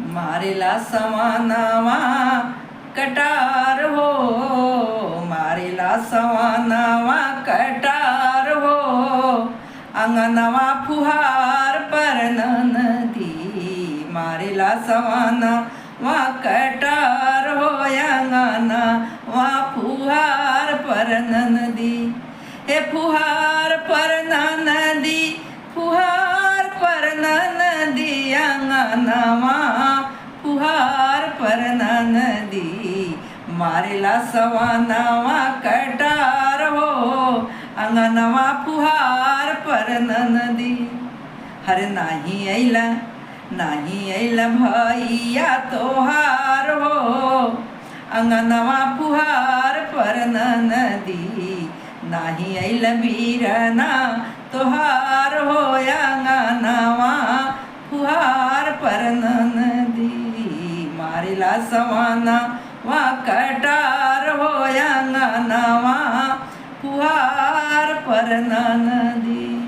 मारेला समानावा कटार हो, मारेला समानावा कटार हो, अंगनवा फुहार पर नदी, मारेला समानावा कटार हो, अंगनवा फुहार पर नदी। हे फुहार पर नदी, फुहार पर नदी, अंगनवा फुहार पर नदी, मारेला सवानावा कटार हो, अंगनवा फुहार पर नदी। हर नाही ऐला भैया तोहार हो, अंगनवा फुहार पर नदी, नाही ऐल बीरना तोहार हो, अंगनवा फुहार पर नदी, मारेला सवाना वा कटार हो, अंगनवा फुहार पर नदी।